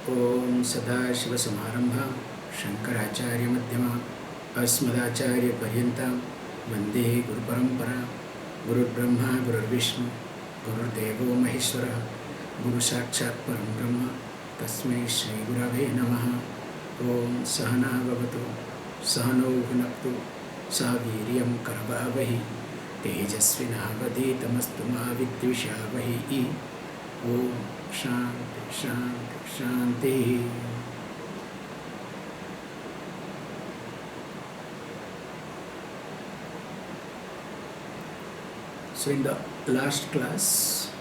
Om Sadashivasamarambha Shankaracharya Madhyama Asmadacharya Paryantam Vande Guru Parampara Guru Brahma Guru Vishnu Guru Devo Maheshwara Guru Sakshat Param Brahma Tasmai Shri Gurave Namaha Om Sahana Bhavatu Sahano Bhunaktu Saviryam Karvavahi Tejasvinavaditamastu ma Vidvishavahi Om Shanti Shanti Shanti. So in the last class,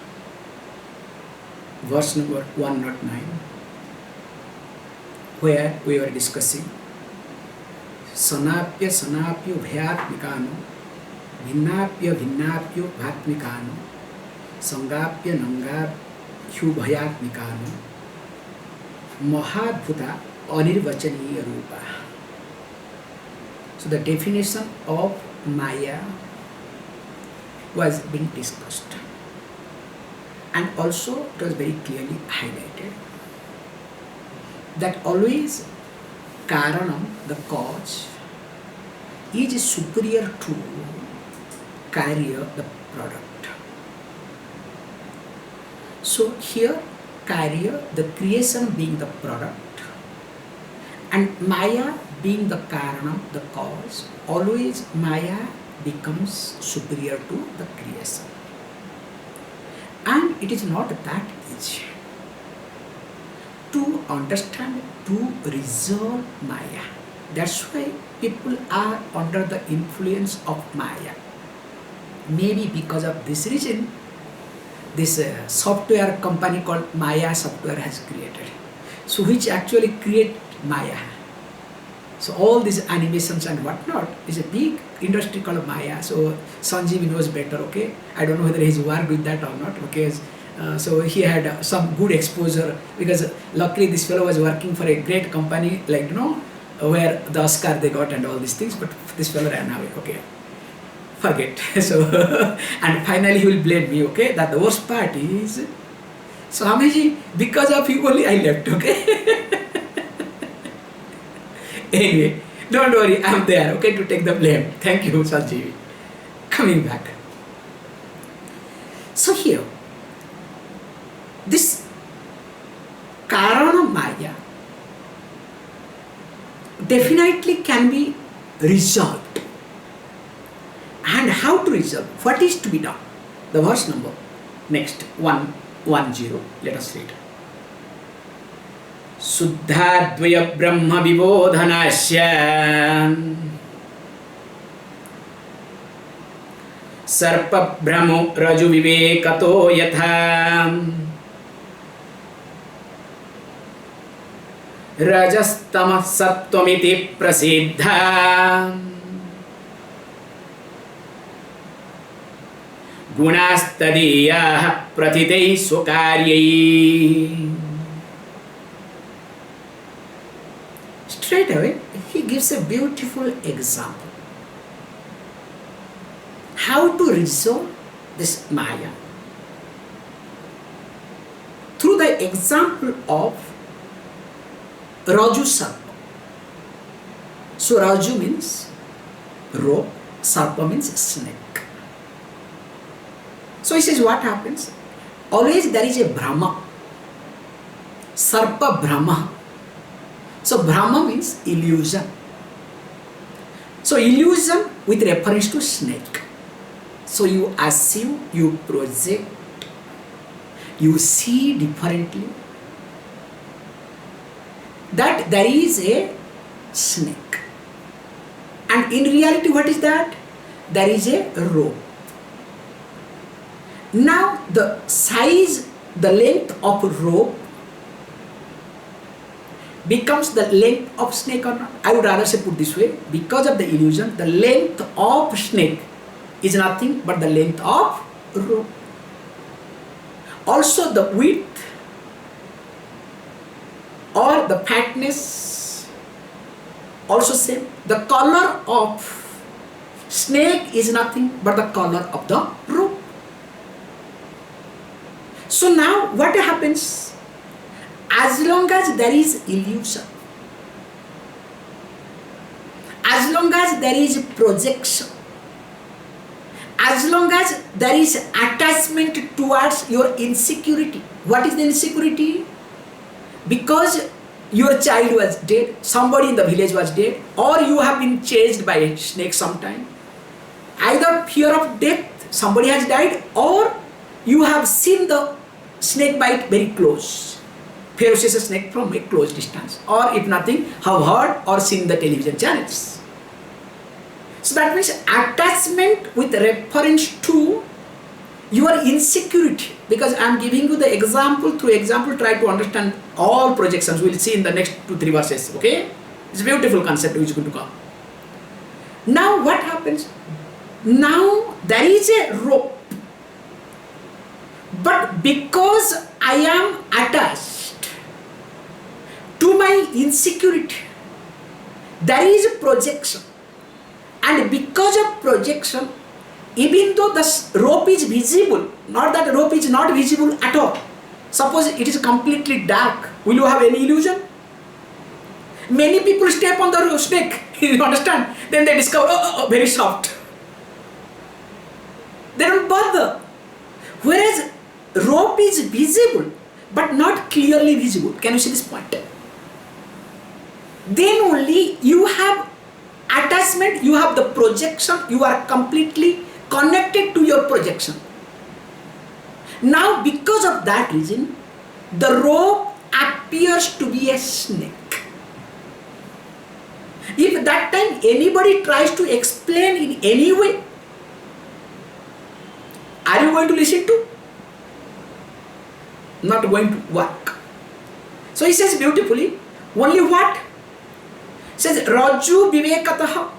verse number 109, where we were discussing Sanapya Sanapyo Bhyatmikano Vinnapya Vinnapyo Bhatmikano Sangapya Nangapyo Bhyatmikano Mahadbhuta Anirvachaniya Rupa. So the definition of Maya was being discussed, and also it was very clearly highlighted that always Karanam, the cause, is superior to Karya, the product. So here Karya, the creation, being the product, and Maya being the Karanam, the cause, always Maya becomes superior to the creation. And it is not that easy to understand, to resolve Maya. That's why people are under the influence of Maya. Maybe because of this reason, this software company called Maya Software has created, so which actually create Maya. So all these animations and whatnot is a big industry called Maya. So Sanjeev knows better, okay? I don't know whether he's worked with that or not, okay? So he had some good exposure, because luckily this fellow was working for a great company, like, where the Oscar they got and all these things, but this fellow ran away, okay? Forget. So, and finally he will blame me, okay? That the worst part is, Swamiji, because of you only I left, okay? Anyway, don't worry, I am there, okay, to take the blame. Thank you, Sanjeev. Coming back. So here, this Karana Maya definitely can be resolved. And how to resolve? What is to be done? The verse number, next, 110, let us read. Suddhadvaya Brahma Vibodhanasya Sarpa Brahmo Raju Vivekato Yatha Rajastama Sattvamiti Prasiddha Gunastadiya Pratitei Swakaryayi. Straight away, he gives a beautiful example. How to resolve this Maya? Through the example of Raju Sarpa. So Raju means rope, Sarpa means snake. So he says, what happens? Always there is a Brahma. Sarpa Brahma. So Brahma means illusion. So illusion with reference to snake. So you assume, you project, you see differently that there is a snake. And in reality, what is that? There is a rope. Now the size, the length of rope becomes the length of snake or not? I would rather say put this way, because of the illusion, the length of snake is nothing but the length of rope. Also the width or the fatness, also same. The color of snake is nothing but the color of the rope. So now what happens? as long as there is illusion, as long as there is projection, as long as there is attachment towards your insecurity. What is the insecurity? Because your child was dead, somebody in the village was dead, or you have been chased by a snake sometime. Either fear of death, somebody has died, or you have seen the snake bite very close, ferocious snake from a close distance, or if nothing, have heard or seen the television channels. So that means attachment with reference to your insecurity. Because I am giving you the example, through example try to understand all projections. We will see in the next 2-3 verses. Okay, it's a beautiful concept which is going to come. Now what happens? Now there is a rope, but because I am attached to my insecurity, there is a projection, and because of projection, even though the rope is visible, not that the rope is not visible at all. Suppose it is completely dark, will you have any illusion? Many people step on the snake, you understand? Then they discover, very soft. They don't bother. Whereas rope is visible, but not clearly visible. Can you see this point? Then only you have attachment, you have the projection, you are completely connected to your projection. Now because of that reason, the rope appears to be a snake. If that time anybody tries to explain in any way, are you going to listen to? Not going to work. So he says beautifully, only what? He says Rajo Viveka.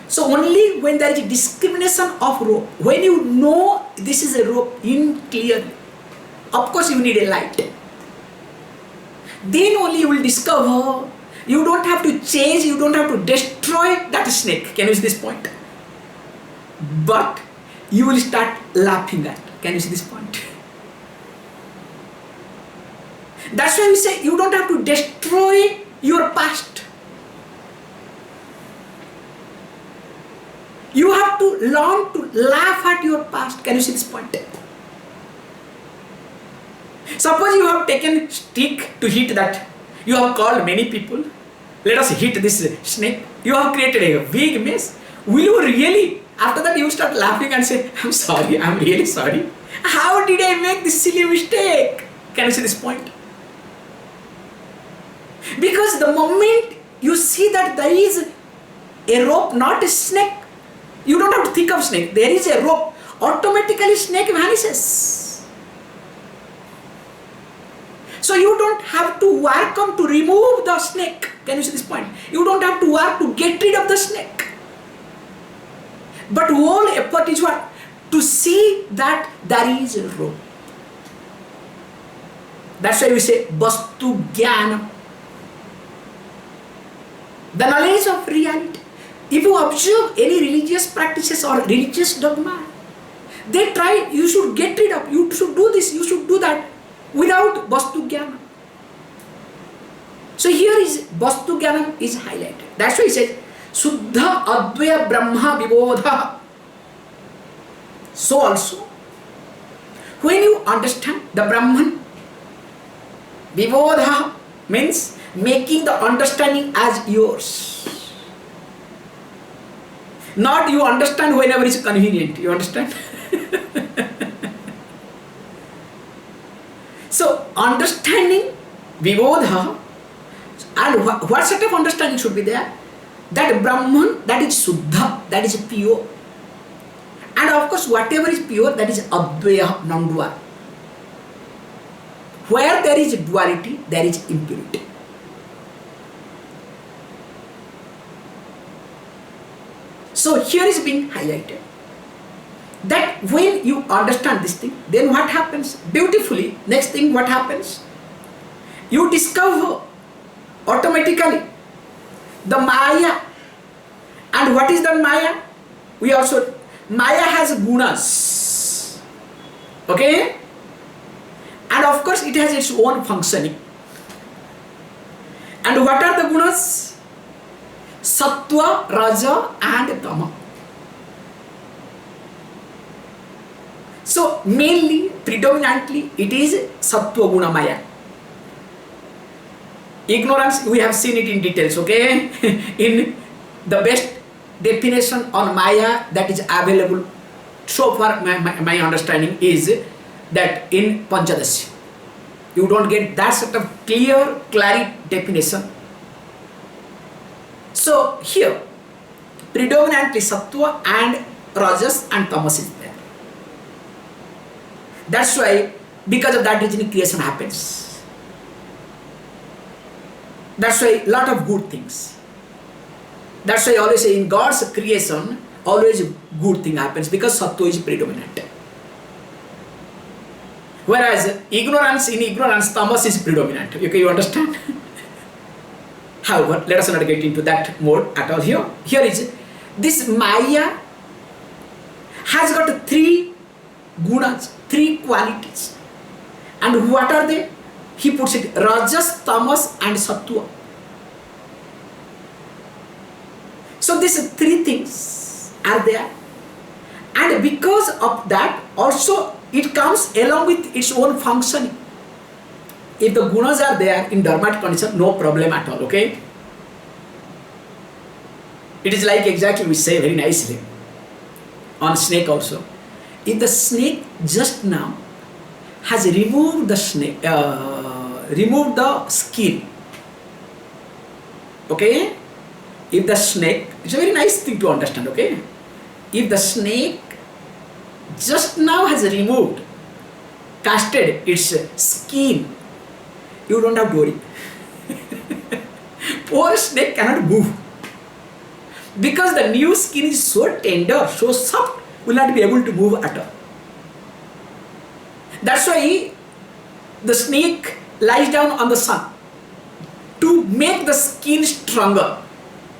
So only when there is a discrimination of rope, when you know this is a rope in clearly, of course you need a light. Then only you will discover, you don't have to chase, you don't have to destroy that snake. Can you see this point? But you will start laughing at. Can you see this point? That's why we say you don't have to destroy your past. You have to learn to laugh at your past. Can you see this point? Suppose you have taken stick to hit that. You have called many people. Let us hit this snake. You have created a big mess. Will you really? After that you start laughing and say, I'm sorry, I'm really sorry. How did I make this silly mistake? Can you see this point? Because the moment you see that there is a rope, not a snake, you don't have to think of snake. There is a rope. Automatically snake vanishes. So you don't have to work on to remove the snake. Can you see this point? You don't have to work to get rid of the snake. But whole effort is what? To see that there is a rope. That's why we say Vastu Jnanam. The knowledge of reality. If you observe any religious practices or religious dogma, they try, you should get rid of, you should do this, you should do that, without Vastu Jnanam. So here is Vastu Jnanam is highlighted. That's why he says, Suddha Advaya Brahma Vibodha. So also, when you understand the Brahman, Vibodha means making the understanding as yours. Not you understand whenever it's convenient. You understand? So understanding Vibodha, and what set of understanding should be there? That Brahman, that is Suddha, that is pure. And of course whatever is pure, that is Advaya, non-dual. Where there is duality, there is impurity. So here is being highlighted that when you understand this thing, then what happens? Beautifully, next thing what happens? You discover automatically the Maya. And what is the Maya? Maya has gunas. Okay? And of course it has its own functioning. And what are the gunas? Sattva, Raja and Tama. So mainly, predominantly, it is Sattva Guna Maya. Ignorance, we have seen it in details, okay? In the best definition on Maya that is available so far, my understanding is that in Panchadasi, you don't get that sort of clear definition. So here, predominantly Sattva and Rajas and Tamas is there. That's why, because of that reason, creation happens. That's why a lot of good things. That's why I always say in God's creation, always good thing happens because Sattva is predominant. Whereas in ignorance, Tamas is predominant. Okay, you understand? However, let us not get into that mode at all here. Here is, this Maya has got 3 gunas, 3 qualities. And what are they? He puts it Rajas, Tamas and Sattva. So these 3 things are there. And because of that, also it comes along with its own functioning. If the gunas are there in dormant condition, no problem at all, okay? It is like exactly we say very nicely on snake also. If the snake just now has removed the snake, removed the skin, okay? If the snake, it's a very nice thing to understand, okay? If the snake just now has removed, casted its skin, you don't have to worry. Poor snake cannot move. Because the new skin is so tender, so soft, will not be able to move at all. That's why the snake lies down on the sun to make the skin stronger.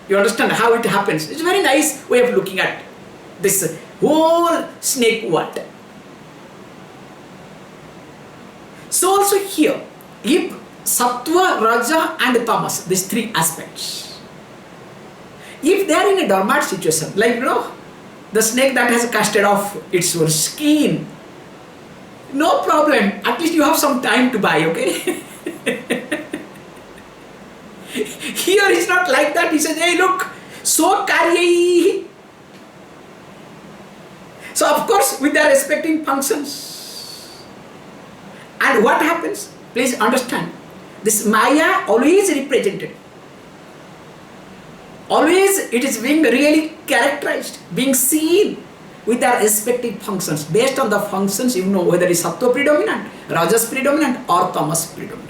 You understand how it happens? It's a very nice way of looking at this whole snake world. So also here, if Sattva, Raja and Tamas, these 3 aspects, if they are in a dormant situation, like the snake that has casted off its own skin, no problem, at least you have some time to buy, okay? Here it's not like that. He says, hey look, so karya. So of course with their respective functions. And what happens? Please understand, this Maya always represented. Always it is being really characterized, being seen with their respective functions. Based on the functions, you know whether it is Sattva predominant, Rajas predominant or Tamas predominant.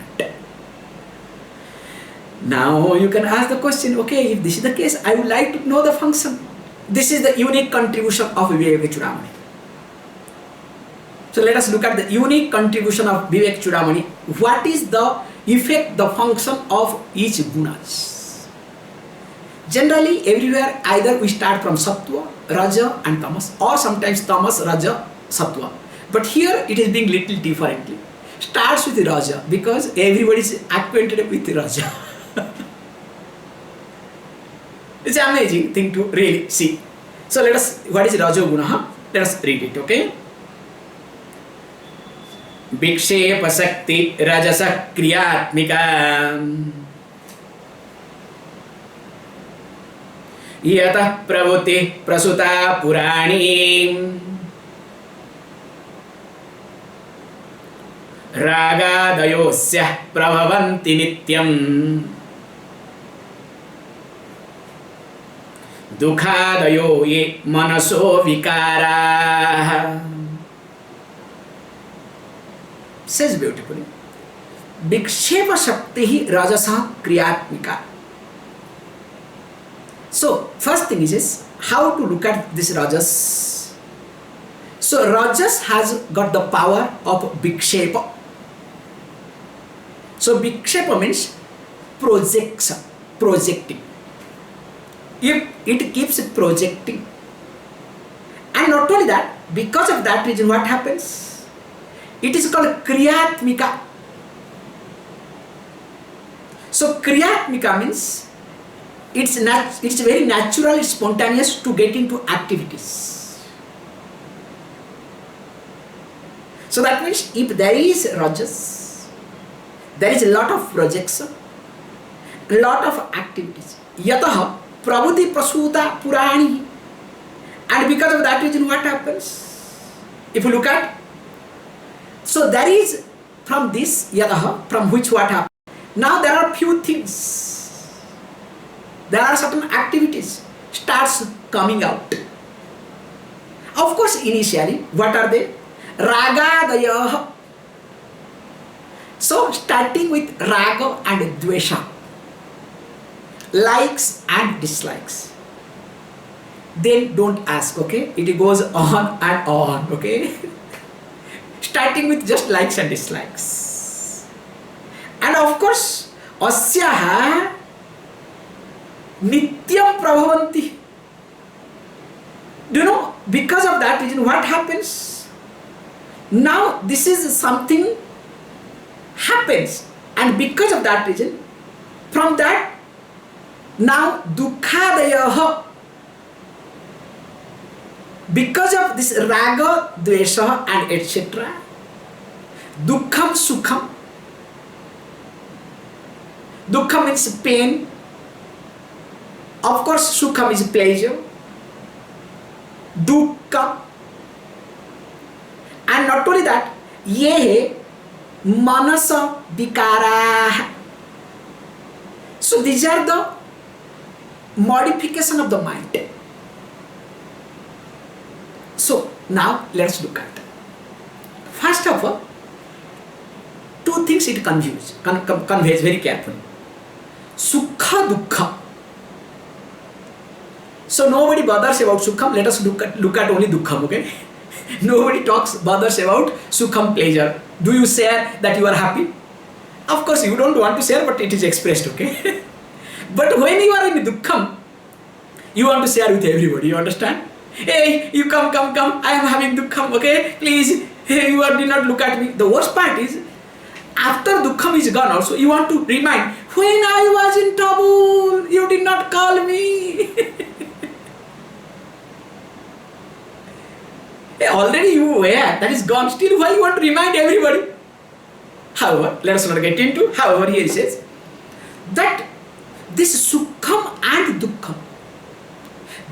Now you can ask the question, okay, if this is the case, I would like to know the function. This is the unique contribution of Viveka Chudamani. So let us look at the unique contribution of Viveka Chudamani. What is the effect, the function of each gunas? Generally, everywhere, either we start from Sattva, Raja and Tamas, or sometimes Tamas, Raja, Sattva. But here it is being little differently. Starts with Raja because everybody is acquainted with Raja. It's an amazing thing to really see. So let us, what is Rajo Guna? Let us read it, okay? Vikshepa Sakti Rajasa Kriyatmika Yata Pravuti Prasuta Purani Raga Dayosya Prabhavanti Nityam Dukhadayo ye manaso vikara. Says beautifully, Vikshepa Shakti Rajasa Kriyatmika. So, first thing is how to look at this Rajas. So, Rajas has got the power of Vikshepa. So, Vikshepa means projection, projecting. If it keeps projecting, and not only that, because of that reason, what happens? It is called Kriyatmika. So Kriyatmika means it's very natural, it's spontaneous to get into activities. So that means if there is Rajas, there is a lot of projects, a lot of activities. Yataha Prabhuti Prasuta Purani. And because of that reason, what happens? If you look at, so there is from this Yataha, from which what happens? Now there are few things. There are certain activities starts coming out. Of course, initially, what are they? Ragadaya. So starting with Raga and Dvesha, likes and dislikes. Then don't ask, okay? It goes on and on, okay? Starting with just likes and dislikes. And of course, asyaha nityam prabhavanti. Do you know, because of that reason, what happens? Now this is something happens, and because of that reason, from that, now dukkadayaha. Because of this raga, dvesha and etc., dukkham, sukham. Dukkham means pain. Of course, sukham is pleasure. Dukkha. And not only that, ye manasa vikara. So these are the modification of the mind. So now let's look at. First of all, two things it conveys very carefully. Sukha, dukkha. So nobody bothers about sukham. Let us look at only dukkham, okay? Nobody bothers about sukham, pleasure. Do you share that you are happy? Of course you don't want to share, but it is expressed, okay? But when you are in dukkham, you want to share with everybody, you understand? Hey, you come, I am having dukkham, okay? Please, hey, you did not look at me. The worst part is, after dukkham is gone also, you want to remind, when I was in trouble, you did not call me. Hey, already you were, that is gone. Still, why you want to remind everybody? However, let us not get into, however, here he says, that this sukham and dukkham,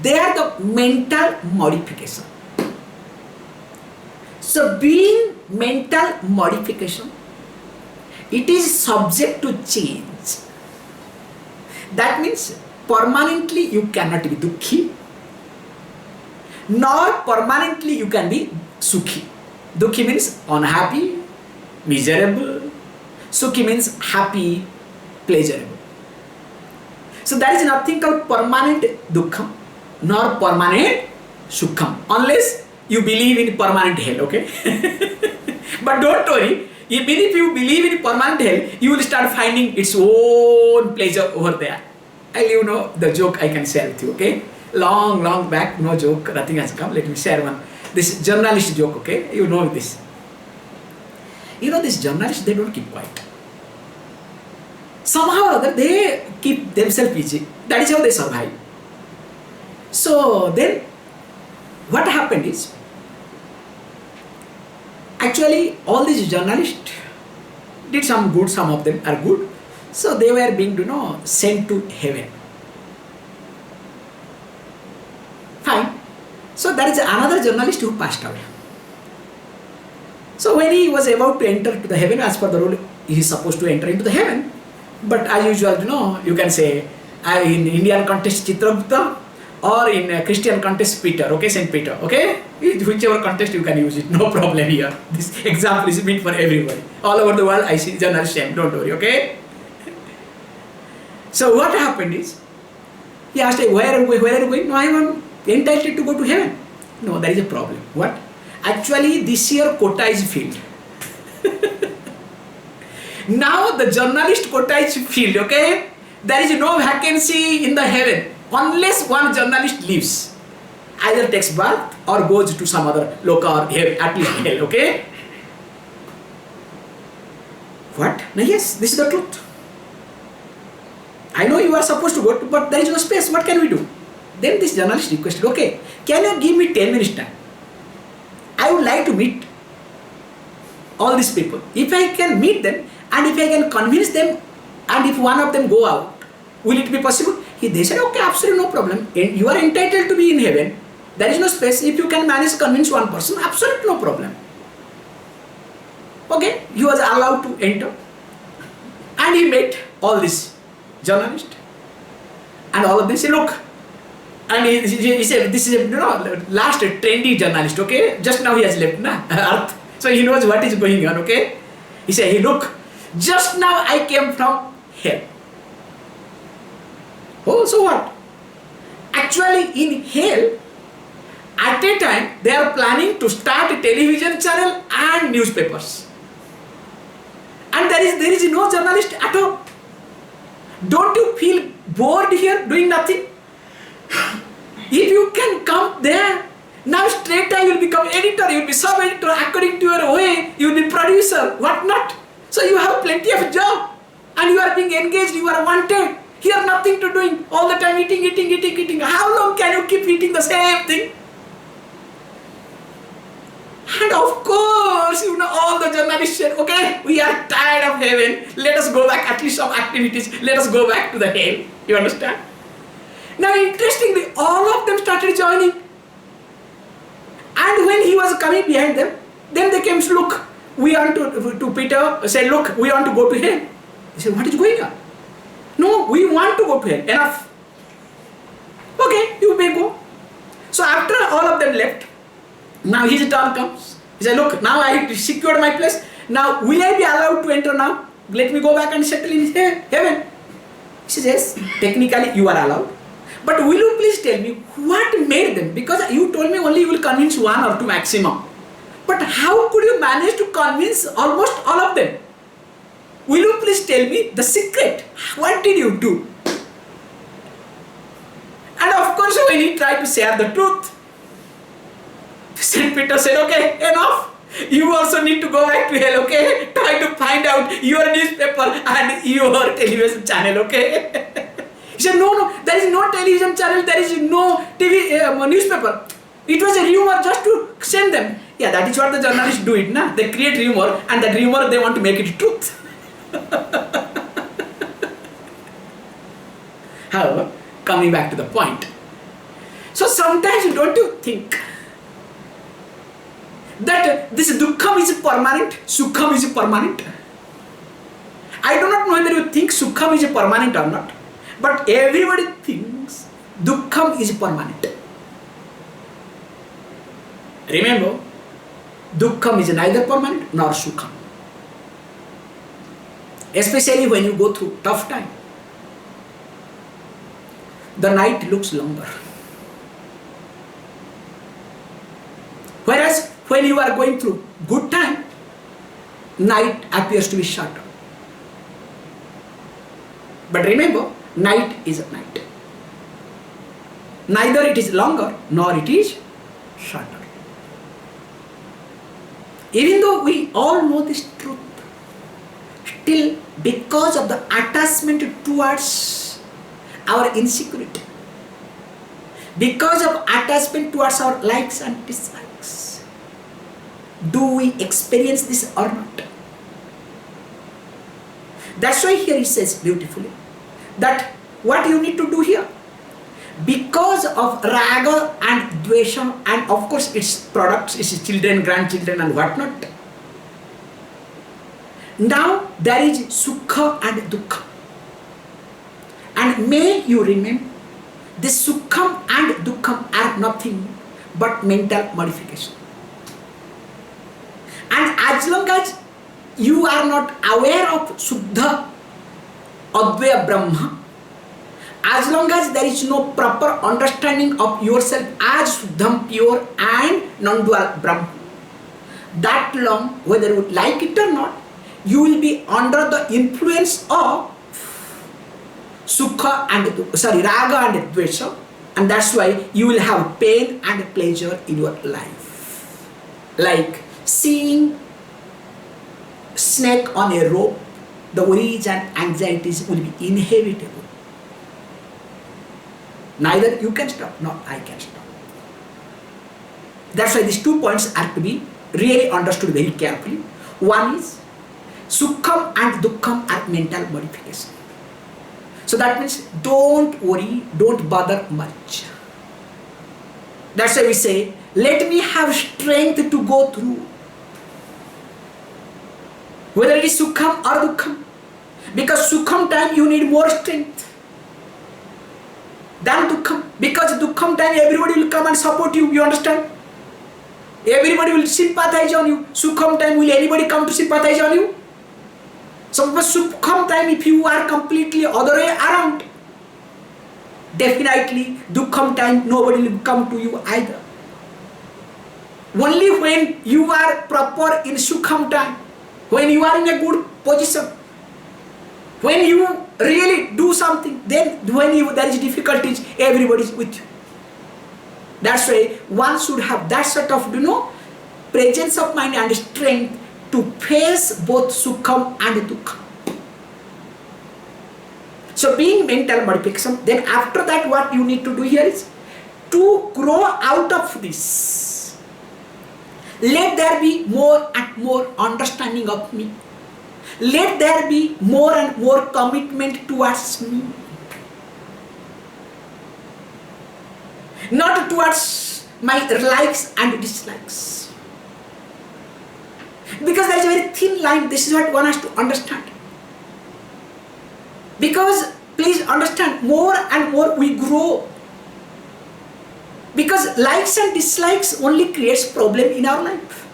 they are the mental modification. So being mental modification, it is subject to change. That means permanently you cannot be dukhi, nor permanently you can be sukhi. Dukhi means unhappy, miserable. Sukhi means happy, pleasurable. So there is nothing called permanent dukkham nor permanent sukham, unless you believe in permanent hell, okay? But don't worry, even if you believe in permanent hell, you will start finding its own pleasure over there. You know the joke I can share with you, okay? Long back, no joke, nothing has come. Let me share one. This journalist joke, okay? You know this. You know, these journalists, they don't keep quiet. Somehow or other, they keep themselves busy. That is how they survive. So then, what happened is, actually, all these journalists did some good, some of them are good. So they were being, sent to heaven. Fine. So there is another journalist who passed away. So when he was about to enter to the heaven, as per the rule, he is supposed to enter into the heaven. But as usual, you can say, in Indian context, Chitragupta, or in Christian context, Peter, okay, Saint Peter, okay? Whichever context you can use it, no problem here. This example is meant for everybody. All over the world, I see journalists same, don't worry, okay? So what happened is, he asked, where are you going? No, I am entitled to go to heaven. No, there is a problem. What? Actually, this year quota is filled. Now the journalist quota is filled, okay? There is no vacancy in the heaven unless one journalist leaves. Either takes birth or goes to some other local or at least hell, okay? What? No, yes, this is the truth. I know you are supposed to go, but there is no space. What can we do? Then this journalist requested, okay, can you give me 10 minutes time? I would like to meet all these people. If I can meet them and if I can convince them and if one of them go out, will it be possible? They said, okay, absolutely no problem. You are entitled to be in heaven. There is no space. If you can manage to convince one person, absolutely no problem. Okay, he was allowed to enter. And he met all these journalists. And all of them said, look. And he said, this is last trendy journalist, okay? Just now he has left, Earth. So he knows what is going on, okay? He said, hey, look, just now I came from hell. Oh, so what? Actually, in hell, at a time, they are planning to start a television channel and newspapers. And there is no journalist at all. Don't you feel bored here doing nothing? If you can come there, now straight away you will become editor, you will be sub-editor, according to your way, you will be producer, what not. So you have plenty of job and you are being engaged, you are wanted. Here nothing to doing, all the time eating. How long can you keep eating the same thing? And of course, all the journalists said, okay, we are tired of heaven, let us go back, at least some activities, let us go back to the hell. You understand? Now interestingly, all of them started joining. And when he was coming behind them, then they came to look, we want to Peter, said, look, we want to go to hell. He said, what is going on? No, we want to go to hell, enough. Okay, you may go. So after all of them left, now his turn comes. He said, look, now I have secured my place. Now will I be allowed to enter now? Let me go back and settle in heaven. He says, yes, technically you are allowed. But will you please tell me what made them? Because you told me only you will convince one or two maximum. But how could you manage to convince almost all of them? Will you please tell me the secret? What did you do? And of course, when he tried to share the truth, St. Peter said, okay, enough. You also need to go back to hell, okay? Try to find out your newspaper and your television channel, okay? He said, no, there is no television channel, there is no TV newspaper. It was a rumor just to send them. Yeah, that is what the journalists do it, na? They create rumor and that rumor they want to make it truth. However, coming back to the point. So sometimes don't you think that this dukkham is permanent, sukham is permanent? I do not know whether you think sukham is permanent or not, but everybody thinks dukkham is permanent. Remember, dukkham is neither permanent nor sukham. Especially when you go through tough time. The night looks longer. Whereas when you are going through good time, night appears to be shorter. But remember, night is a night. Neither it is longer nor it is shorter. Even though we all know this truth, still because of the attachment towards our insecurity, because of attachment towards our likes and dislikes, do we experience this or not? That's why here he says beautifully that what you need to do here, because of raga and dvesha and of course its products, its children, grandchildren and whatnot, now there is sukha and dukkha. And may you remember, this sukham and dukkham are nothing but mental modification. And as long as you are not aware of Suddha Advaya Brahma, as long as there is no proper understanding of yourself as Suddham, pure and non-dual Brahma, that long, whether you like it or not, you will be under the influence of Sukha and Raga and Dvesha, and that's why you will have pain and pleasure in your life. Like seeing snake on a rope the worries and anxieties will be inevitable. Neither you can stop, nor I can stop. That's why these 2 points are to be really understood very carefully. One is Sukham and Dukkham are mental modification. So that means don't worry, don't bother much. That's why we say, let me have strength to go through. Whether it is Sukham or Dukkham. Because Sukham time you need more strength than Dukkham. Because Dukkham time everybody will come and support you, you understand? Everybody will sympathize on you. Sukham time will anybody come to sympathize on you? So Sukham time if you are completely other way around, definitely Dukkham time nobody will come to you either. Only when you are proper in Sukham time, when you are in a good position, when you really do something, then when there is difficulties, everybody is with you. That's why one should have that sort of, presence of mind and strength to face both Sukham and Dukkham. So being mental modification, then after that what you need to do here is to grow out of this. Let there be more and more understanding of me. Let there be more and more commitment towards me. Not towards my likes and dislikes. Because there is a very thin line, this is what one has to understand. Because, please understand, more and more we grow. Because likes and dislikes only creates problem in our life.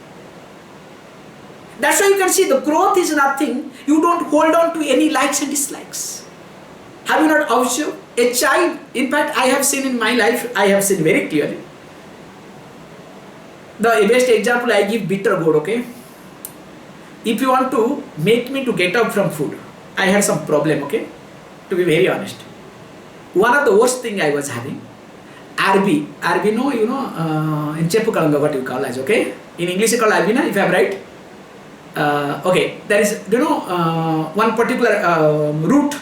That's why you can see the growth is nothing. You don't hold on to any likes and dislikes. Have you not observed? A child, in fact, I have seen in my life, I have seen very clearly. The best example I give, bitter gourd, okay? If you want to make me to get up from food, I had some problem, okay? To be very honest. One of the worst thing I was having, RB, no, in Chepukalanga what you call as, okay? In English you call RB, if I am right? Okay, there is, one particular root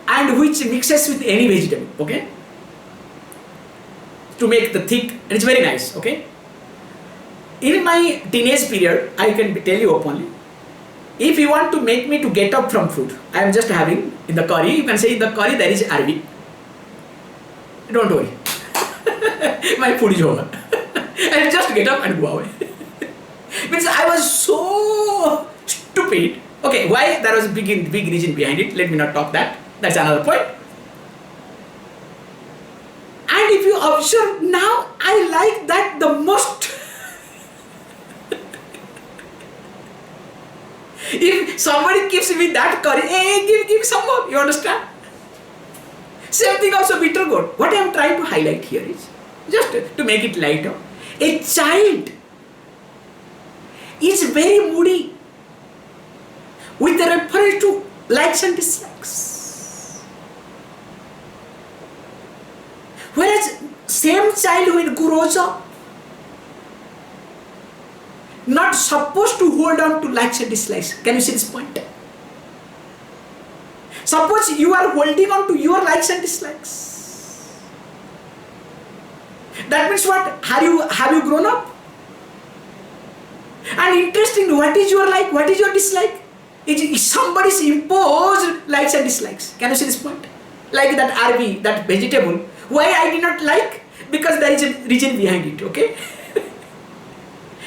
and which mixes with any vegetable, okay? To make the thick, and it's very nice, okay? In my teenage period, I can tell you openly, if you want to make me to get up from food, I am just having in the curry, you can say in the curry there is RB. Don't worry. My food is over. I'll just get up and go away. Means I was so stupid. Okay, why? There was a big reason behind it. Let me not talk that. That's another point. And if you observe now, I like that the most. If somebody gives me that curry, hey, give some more. You understand? Same thing also bitter gourd. What I am trying to highlight here is, just to make it lighter, a child is very moody with reference to likes and dislikes. Whereas same child when grows up, not supposed to hold on to likes and dislikes. Can you see this point? Suppose you are holding on to your likes and dislikes. That means what? Have you grown up? And interesting, what is your like? What is your dislike? Is somebody's imposed likes and dislikes. Can you see this point? Like that RB, that vegetable. Why I did not like? Because there is a reason behind it, okay?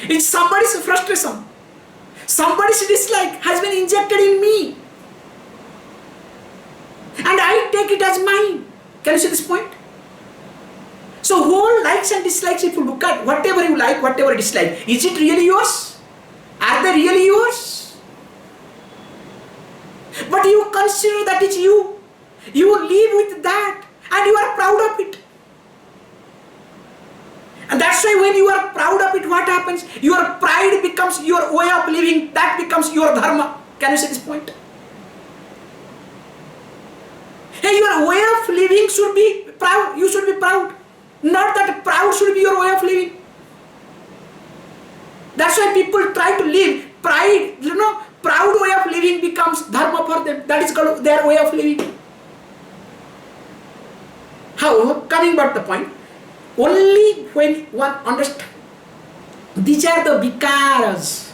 It's somebody's frustration. Somebody's dislike has been injected in me. And I take it as mine. Can you see this point? So whole likes and dislikes, if you look at whatever you like, whatever you dislike, is it really yours? Are they really yours? But you consider that it's you. You live with that and you are proud of it. And that's why when you are proud of it, what happens? Your pride becomes your way of living. That becomes your dharma. Can you see this point? Hey, your way of living should be proud. You should be proud. Not that proud should be your way of living. That's why people try to live. Pride, proud way of living becomes dharma for them. That is called their way of living. However, coming back to the point, only when one understands these are the vikaras,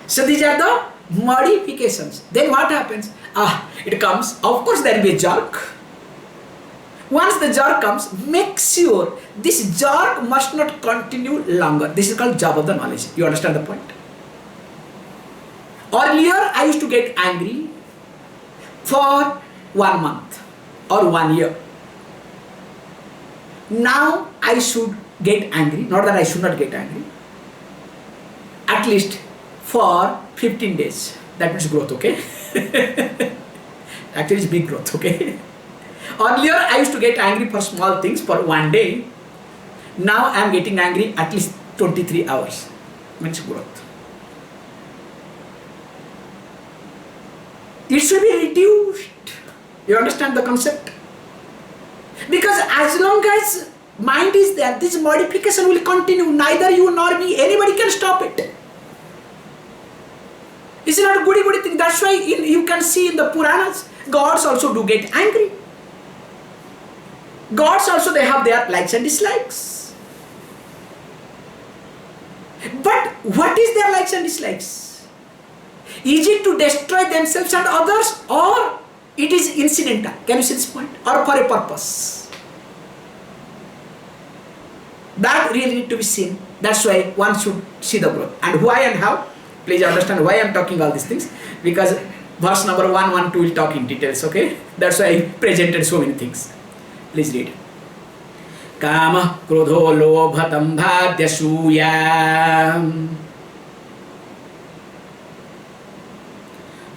so these are the modifications, then what happens? It comes, of course there will be a jerk. Once the jerk comes, make sure this jerk must not continue longer. This is called job of the knowledge. You understand the point? Earlier I used to get angry for 1 month or 1 year. Now I should get angry, not that I should not get angry, at least for 15 days. That means growth, okay? Actually it's big growth, okay? Earlier I used to get angry for small things for 1 day. Now I am getting angry at least 23 hours. Means growth. It should be reduced. You understand the concept? Because as long as mind is there, this modification will continue. Neither you nor me, anybody can stop it. It's not a goody thing. That's why you can see in the Puranas, gods also do get angry. Gods also, they have their likes and dislikes. But what is their likes and dislikes? Is it to destroy themselves and others, or it is incidental? Can you see this point? Or for a purpose? That really need to be seen. That's why one should see the growth. And why and how? Please understand why I am talking all these things. Because verse number 1, 1, 2 will talk in details, okay? That's why I presented so many things. Please read. Kama krodho lobha dambha dyasuya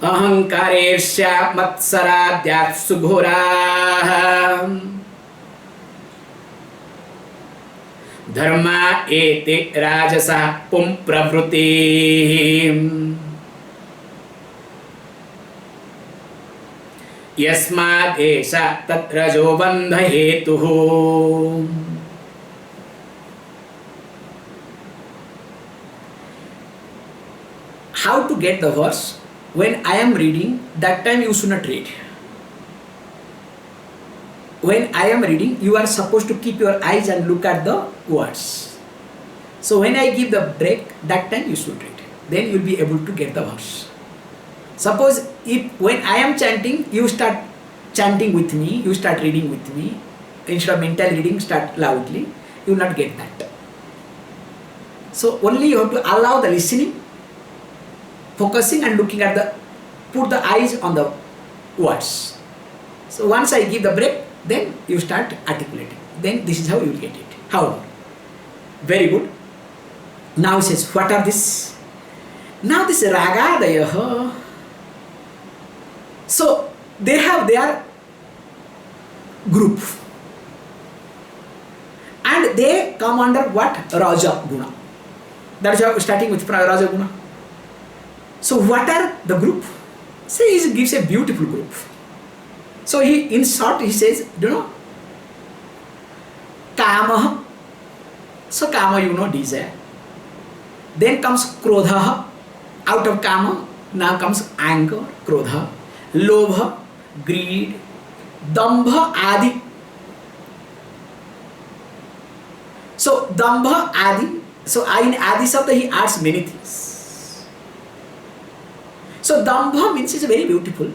ahankaresya matsaradyat sughora dharma ete rajasa pum pravruti यस्माद् एषा तत् रजो बन्ध हेतुः. How to get the verse? When I am reading, that time you should not read. When I am reading, you are supposed to keep your eyes and look at the words. So when I give the break, that time you should read. Then you will be able to get the verse. Suppose if when I am chanting, you start chanting with me, you start reading with me, instead of mental reading, start loudly, you will not get that. So only you have to allow the listening, focusing and looking at put the eyes on the words. So once I give the break, then you start articulating. Then this is how you will get it. How? Very good. Now it says, what are this? Now this ragadaya. So they have their group and they come under what? Rajo Guna. That is how starting with Rajo Guna. So what are the group? So he gives a beautiful group. So he, in short, he says, you know, Tamo. So Tamo, you know, desire. Then comes Krodha. Out of Tamo, now comes anger, Krodha. Lobha, greed, dambha, adi. So dambha, adi. So in adi sabda he adds many things. So dambha means is very beautiful.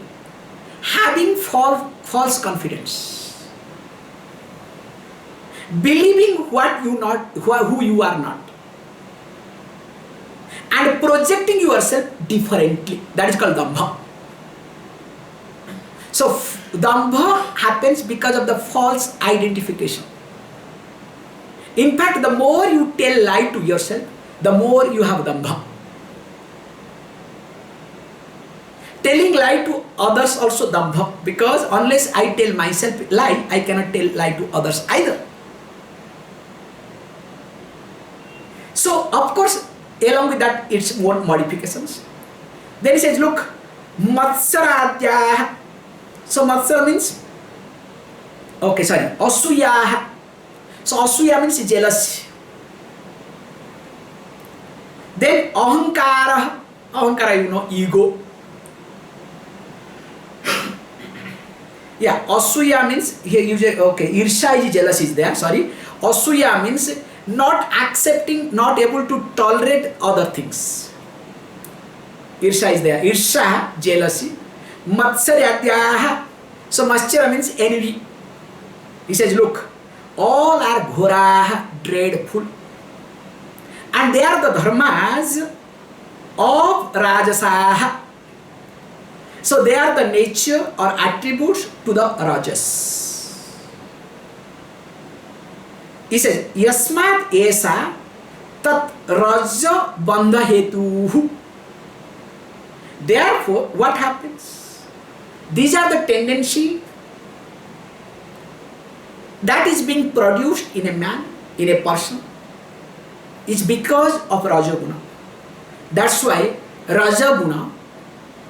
Having false confidence. Believing what you not, who you are not. And projecting yourself differently. That is called dambha. So dambha happens because of the false identification. In fact, the more you tell lie to yourself, the more you have dambha. Telling lie to others also dambha, because unless I tell myself lie, I cannot tell lie to others either. So of course, along with that, it's more modifications. Then he says, look, matsaradya. So matsara means, okay, sorry, asuya. So asuya means jealousy. Then ahankara. Ahankara, ego. Yeah, asuya means here irsha is jealousy is there, sorry. Asuya means not accepting, not able to tolerate other things. Irsha is there. Irsha, jealousy. Matsaryaha. So Matsara means envy. He says, look, all are ghoraha, dreadful. And they are the dharmas of rajasaha. So they are the nature or attributes to the rajas. He says, yasmat esa tat raja bandha hetuhu. Therefore, what happens? These are the tendency that is being produced in a man, in a person. It's because of Rajaguna. That's why Rajaguna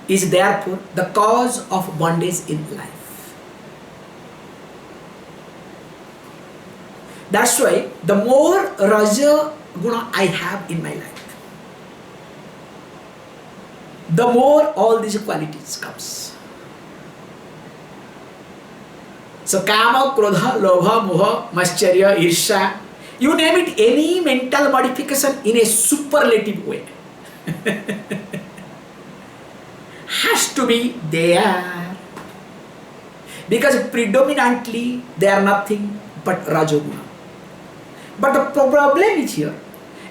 is therefore the cause of bondage in life. That's why the more Rajaguna I have in my life, the more all these qualities comes. So kama, krodha, lobha, moha, mascharya, irsha, you name it, any mental modification in a superlative way has to be there. Because predominantly they are nothing but Rajoguna. But the problem is here,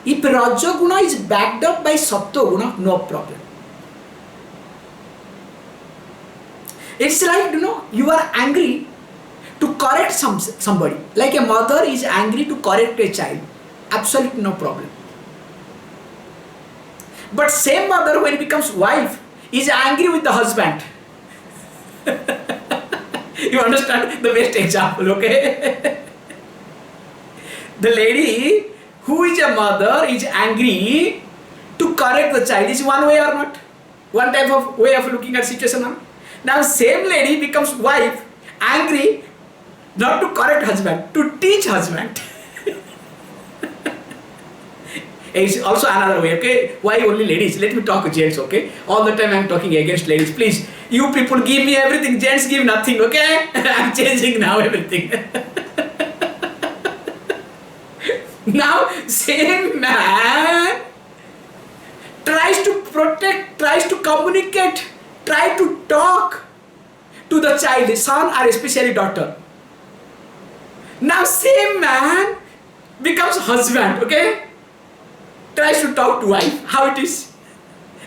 if Rajoguna is backed up by Sattva-guna, no problem. It's like, you are angry to correct somebody. Like a mother is angry to correct a child. Absolutely no problem. But same mother, when becomes wife, is angry with the husband. You understand the best example, okay? The lady who is a mother is angry to correct the child. Is one way or not? One type of way of looking at situation. Now same lady becomes wife, angry not to correct husband, to teach husband. It's also another way, okay? Why only ladies? Let me talk gents, okay? All the time I'm talking against ladies. Please, you people give me everything, gents give nothing, okay? I'm changing now everything. Now, same man tries to protect, tries to communicate, try to talk to the child, son or especially daughter. Now same man becomes husband, okay? Tries to talk to wife. How it is?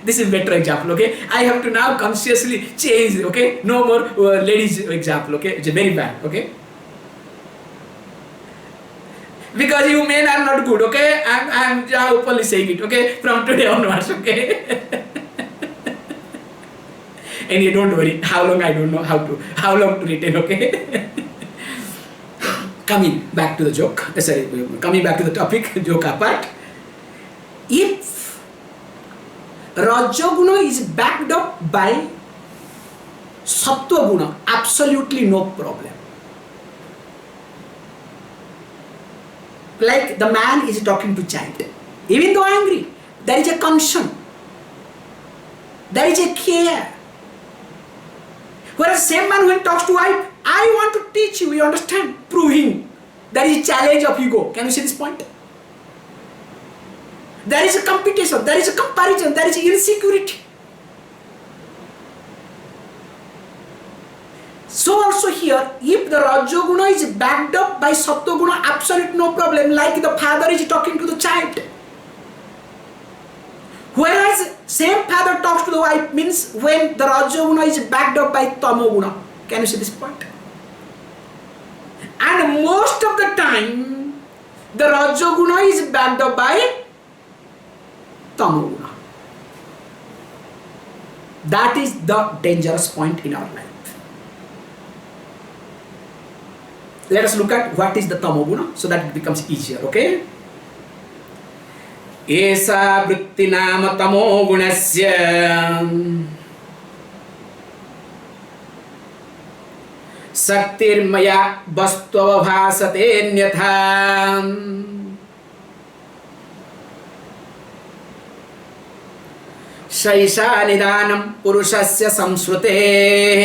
This is better example, okay? I have to now consciously change, okay? No more ladies example, okay? It's very bad, okay? Because you men are not good, okay? I'm openly saying it, okay? From today onwards, okay? And you don't worry, how long I don't know how long to retain, okay? Coming back to the joke, coming back to the topic, joke apart. If Rajaguna is backed up by Sattva Guna, absolutely no problem. Like the man is talking to child, even though angry, there is a concern, there is a care. Whereas same man when talks to wife, I want to teach you, you understand, proving. There is a challenge of ego. Can you see this point? There is a competition, there is a comparison, there is insecurity. So also here, if the Rajaguna is backed up by Sattva-guna, absolute no problem, like the father is talking to the child. Whereas same father talks to the wife, means when the Rajaguna is backed up by Tamo-guna. Can you see this point? And most of the time, the Rajaguna is backed up by Tamo-guna. That is the dangerous point in our life. Let us look at what is the Tamo-guna so that it becomes easier, okay? Esa vritti nama Tamo-gunasya Saktirmaya Vastvava Bhasate Nyatha शैषा निदानं पुरुषस्य संस्कृतेः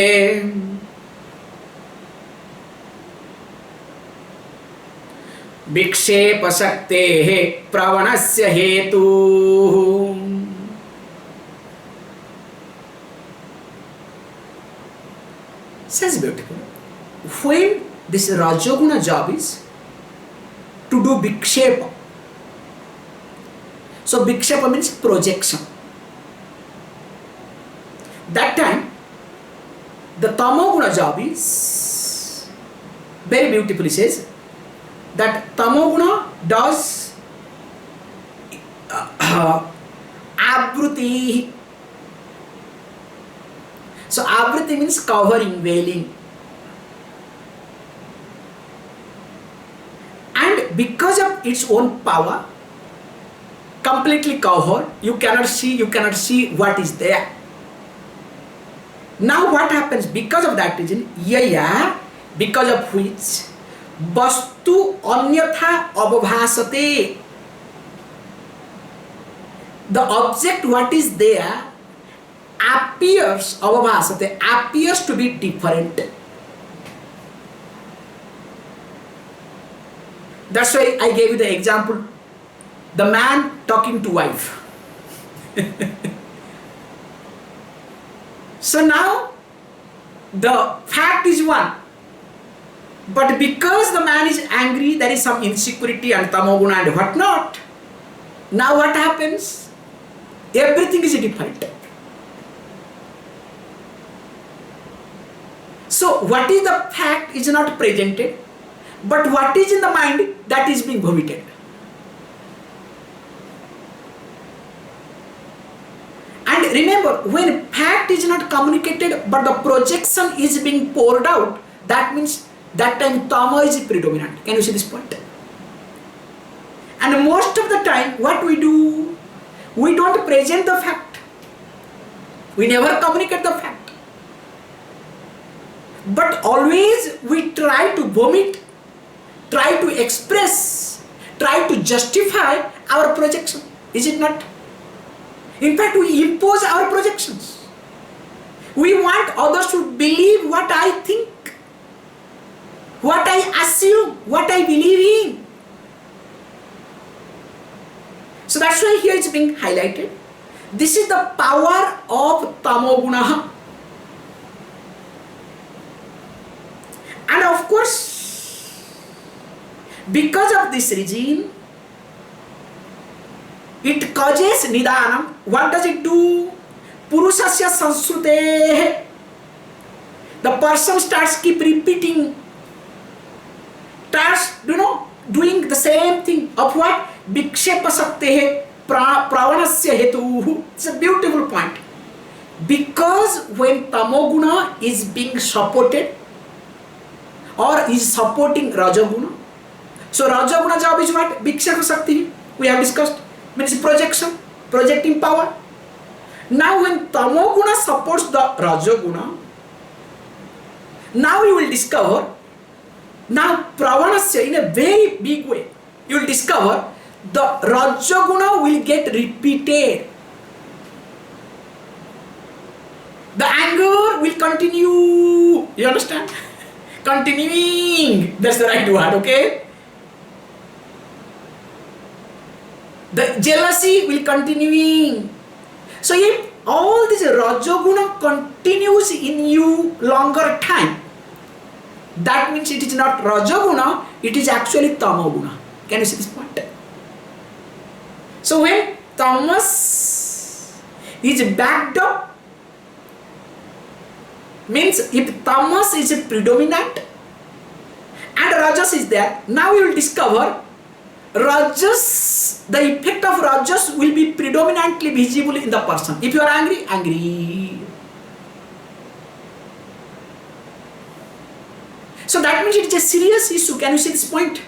विक्षेपशक्तेः प्रवणस्य हेतुः. Says beautiful. When this Rajoguna job is to do vikshepa. So vikshepa means projection. That time the Tamoguna job is very beautifully says that Tamoguna does abruti. So abruti means covering, veiling. And because of its own power, completely covered, you cannot see what is there. Now what happens? Because of that reason, because of which vastu anyatha avabhasate. The object what is there appears to be different. That's why I gave you the example, the man talking to wife. So now the fact is one, but because the man is angry, there is some insecurity and tamoguna and whatnot. Now what happens? Everything is different. So what is the fact is not presented, but what is in the mind, that is being vomited. And remember, when fact is not communicated but the projection is being poured out, that means that time Tamo is predominant. Can you see this point? And most of the time what we do, we don't present the fact. We never communicate the fact. But always we try to vomit, try to express, try to justify our projection. Is it not? In fact, we impose our projections. We want others to believe what I think, what I assume, what I believe in. So that's why here it's being highlighted. This is the power of Tamoguna. And of course, because of this reason, it causes nidanam. What does it do? Purushasya sansrute. The person starts keep repeating, starts doing the same thing of what? Vikshepa saktehe pravanasya hetu. It's a beautiful point. Because when Tamoguna is being supported or is supporting Rajoguna, so Rajoguna job is what? Vikshepa sakti. We have discussed. Means projection, projecting power. Now when Tamoguna supports the Rajoguna, now you will discover, now Pravanasya in a very big way, you will discover the Rajoguna will get repeated. The anger will continue. You understand? Continuing. That's the right word, okay? The jealousy will continuing. So if all this Rajoguna continues in you longer time, that means it is not Rajoguna, it is actually Tamoguna. Can you see this point? So when Tamas is backed up, means if Tamas is predominant and Rajas is there, now you will discover Rajas, the effect of Rajas will be predominantly visible in the person. If you are angry, angry. So that means it is a serious issue. Can you see this point?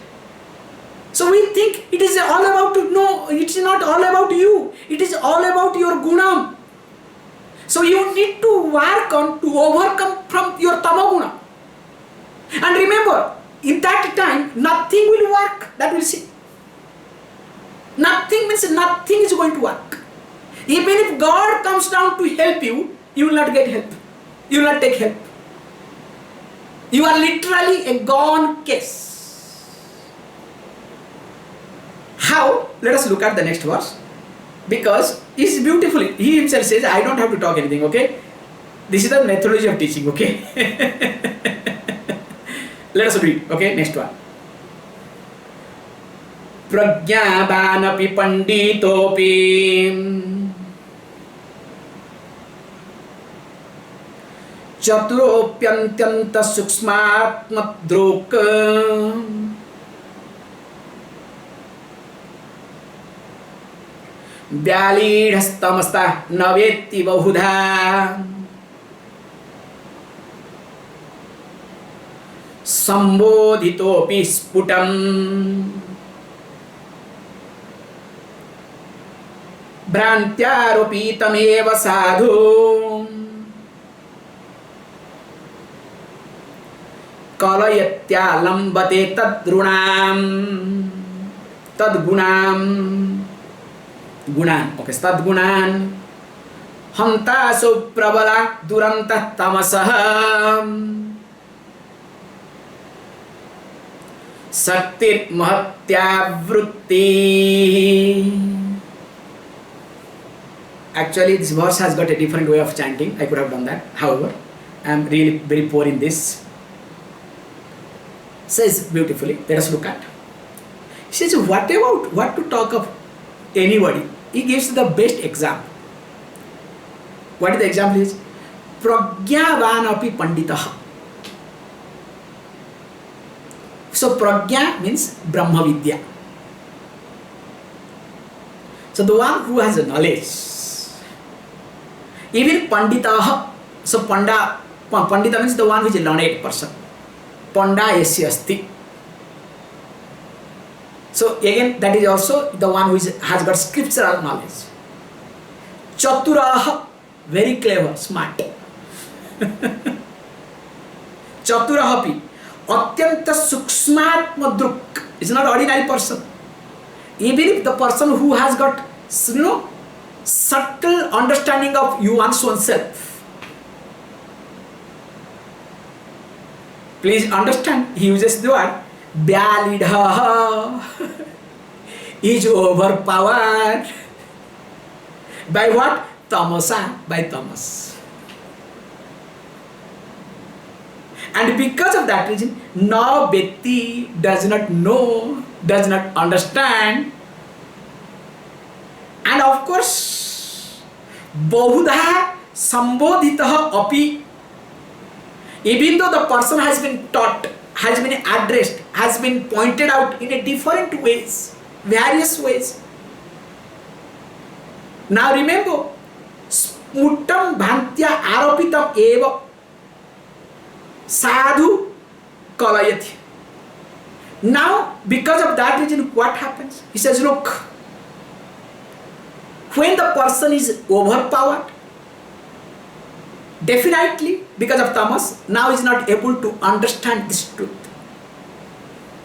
So we think it is all about, no, it is not all about you. It is all about your Guna. So you need to work on to overcome from your Tamoguna. And remember, in that time, nothing will work. That will see. Nothing means nothing is going to work. Even if God comes down to help you, you will not get help. You will not take help. You are literally a gone case. How? Let us look at the next verse. Because it's beautifully, he himself says, I don't have to talk anything, okay? This is the methodology of teaching, okay? Let us read, okay? Next one. Pragyabanapi panditopi Chaturopyantanta suksmatmadruk Vyalidhastamasta navetti bahudha Sambodhitopi sputam Brantyaropitameva sadhu Kalayatya lambate tadgunam Gunan, okay, tadgunan Hanta suprabala duranta tamasaham Saktit mahatya vritti. Actually, this verse has got a different way of chanting. I could have done that. However, I am really very poor in this. Says beautifully. Let us look at. He says, what to talk of anybody? He gives the best example. What is the example is? Pragyavanapi panditaha. So pragya means Brahma Vidya. So the one who has a knowledge. Even panditaha. So pandita means the one who is a learned person. Panda yasya asti. So again, that is also the one who has got scriptural knowledge. Chaturaha, very clever, smart. Chaturahapi, atyanta suksmatmadruk, is not ordinary person. Even if the person who has got, subtle understanding of oneself. Please understand, he uses the word Vyalidha is overpowered by what? Tamasa, by tamas. And because of that reason, now Betty does not know, does not understand. And of course, Bahudha Sambodhitaha api. Even though the person has been taught, has been addressed, has been pointed out in a different ways, various ways. Now remember, smuttam bhantya aropitam eva sadhu kalayati. Now, because of that reason, what happens? He says, look, when the person is overpowered, definitely because of tamas, now is not able to understand this truth.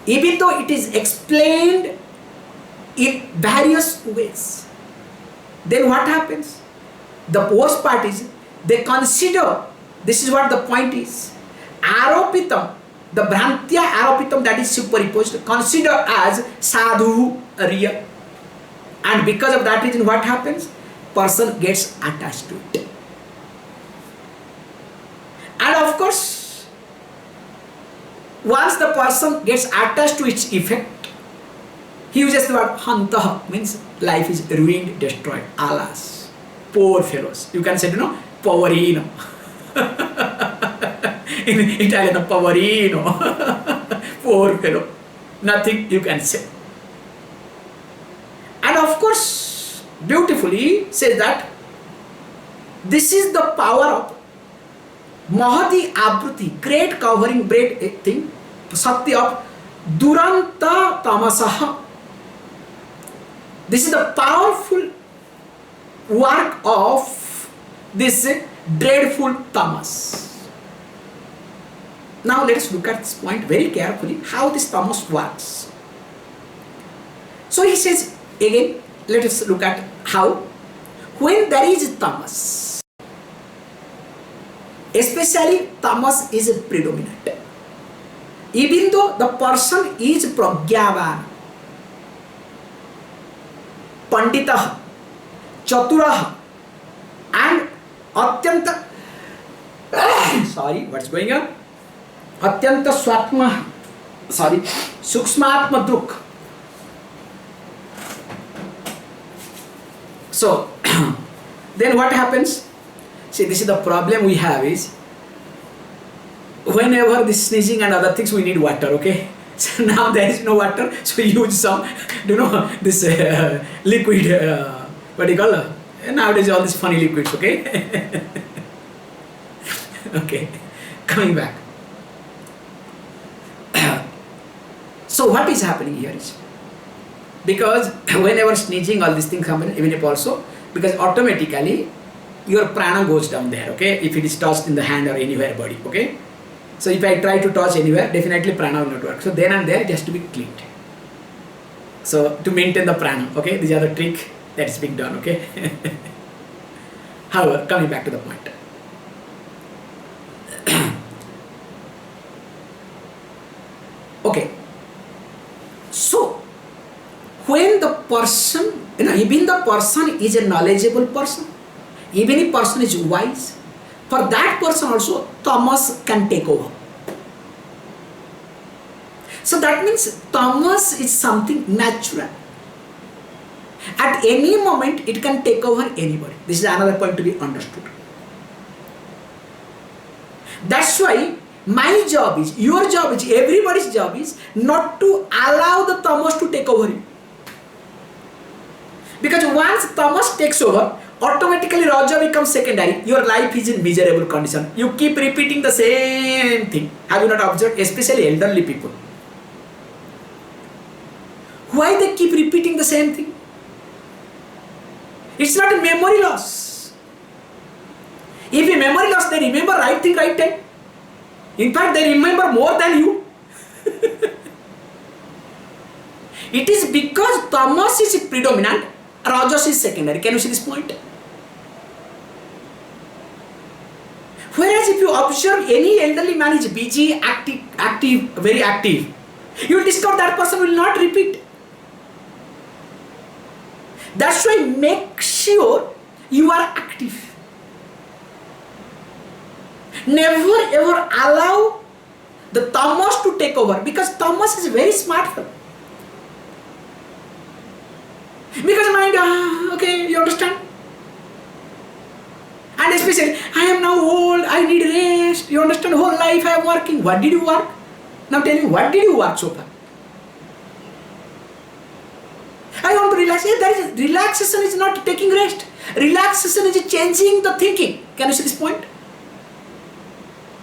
Even though it is explained in various ways, then what happens? The worst part is, they consider, this is what the point is, aropitam, the bhrantya aropitam that is superimposed, consider as sadhu, real. And because of that reason, what happens? Person gets attached to it. And of course, once the person gets attached to its effect, he uses the word hantaha, means life is ruined, destroyed. Alas, poor fellows. You can say, poverino. In Italian, poverino. Poor fellow. Nothing you can say. And of course, beautifully says that this is the power of Mahati Abruti, great covering, great thing, Satya of Duranta Tamasaha. This is the powerful work of this dreadful tamas. Now let us look at this point very carefully, how this tamas works. So he says, again, let us look at how When there is tamas, especially tamas is predominant, even though the person is pragyavan, panditah, chaturah, and atyanta sorry, what's going on? Atyanta swatma, sorry, suksmatma druk. So, then what happens? See, this is the problem we have is, whenever this sneezing and other things, we need water, okay? So now there is no water, so we use some, this liquid, what do you call it? Nowadays all these funny liquids, okay? Okay, coming back. So what is happening here is, because whenever sneezing, all these things happen, even if also, because automatically your prana goes down there, okay, if it is touched in the hand or anywhere body, okay. So if I try to touch anywhere, definitely prana will not work. So then and there it has to be cleaned. So to maintain the prana, okay, these are the trick that is being done, okay. However, coming back to the point. Okay, so when the person, even the person is a knowledgeable person, even if person is wise, for that person also tamas can take over. So that means tamas is something natural. At any moment it can take over anybody. This is another point to be understood. That's why my job is, your job is, everybody's job is not to allow the tamas to take over you. Because once tamas takes over, automatically Rajo becomes secondary. Your life is in miserable condition. You keep repeating the same thing. Have you not observed? Especially elderly people. Why they keep repeating the same thing? It's not a memory loss. If a memory loss, they remember right thing, right time. In fact, they remember more than you. It is because tamas is predominant, rajas is secondary. Can you see this point? Whereas if you observe any elderly man is busy, active, very active, you will discover that person will not repeat. That's why make sure you are active. Never ever allow the tamas to take over, because tamas is very smart fellow. Because mind, okay, you understand? And especially, I am now old, I need rest. You understand? Whole life I am working. What did you work? Now tell me, what did you work so far? I want to relax. Yeah, that is, relaxation is not taking rest. Relaxation is changing the thinking. Can you see this point?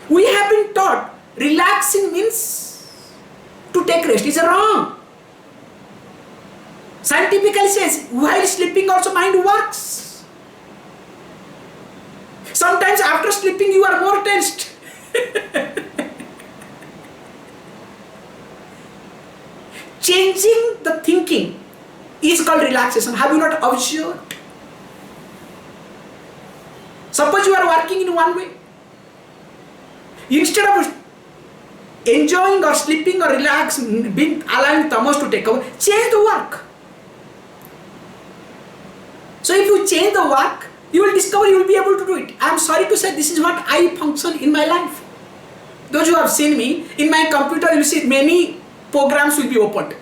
We have been taught relaxing means to take rest. It's wrong. Scientifically says, while sleeping also mind works. Sometimes after sleeping you are more tensed. Changing the thinking is called relaxation. Have you not observed? Suppose you are working in one way. Instead of enjoying or sleeping or relaxing, being allowing tamas to take over, change the work. So if you change the work, you will discover you will be able to do it. I am sorry to say, this is what I function in my life. Those who have seen me, in my computer you will see many programs will be opened.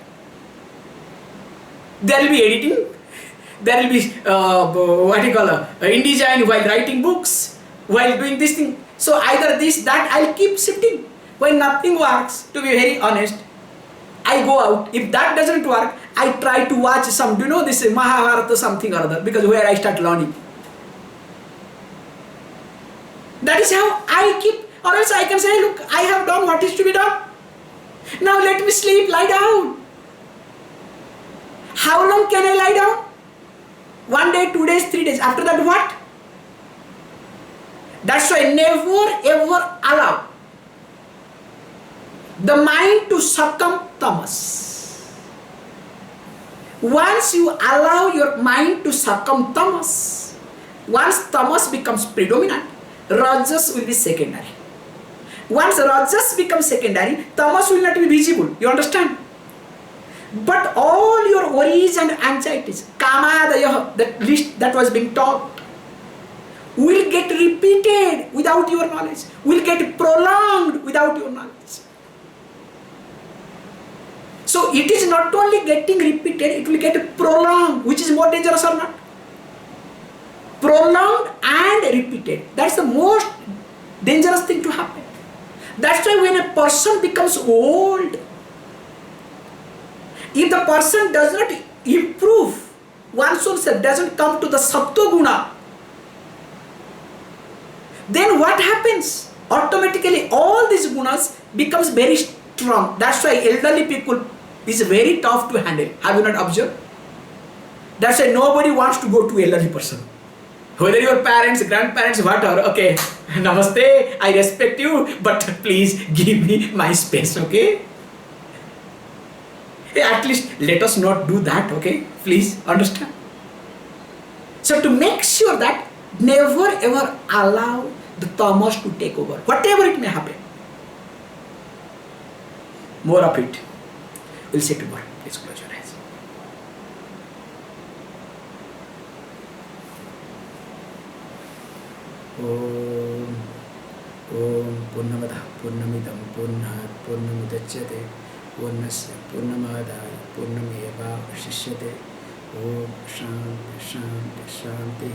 There will be editing, there will be InDesign while writing books, while doing this thing. So either this, that, I'll keep shifting. When nothing works, to be very honest, I go out. If that doesn't work, I try to watch some, this Mahabharata something or other, because where I start learning. That is how I keep, or else I can say, look, I have done what is to be done. Now let me sleep, lie down. How long can I lie down? 1 day, 2 days, 3 days. After that, what? That's why never ever allow the mind to succumb tamas. Once you allow your mind to succumb tamas, Once tamas becomes predominant, rajas will be secondary. Once rajas becomes secondary, tamas will not be visible. You understand? But all your worries and anxieties, kamadaya, that list that was being taught, will get repeated without your knowledge, will get prolonged without your knowledge. So it is not only getting repeated, it will get prolonged, which is more dangerous or not? Prolonged and repeated. That's the most dangerous thing to happen. That's why when a person becomes old, if the person does not improve, one's own self doesn't come to the sattva guna, then what happens? Automatically all these gunas becomes very strong. That's why elderly people is very tough to handle. Have you not observed? That's why nobody wants to go to elderly person. Whether your parents, grandparents, whatever, okay, namaste, I respect you, but please give me my space, okay? At least let us not do that, okay? Please understand. So to make sure that never ever allow the tamas to take over, whatever it may happen. More of it we'll say tomorrow. Please close your eyes. Om Purnamada Purnamidam Purnat Purnamudachyate Purnasya Purnamadaya Purnameva Shishyate. Om Shanti Shanti Shanti.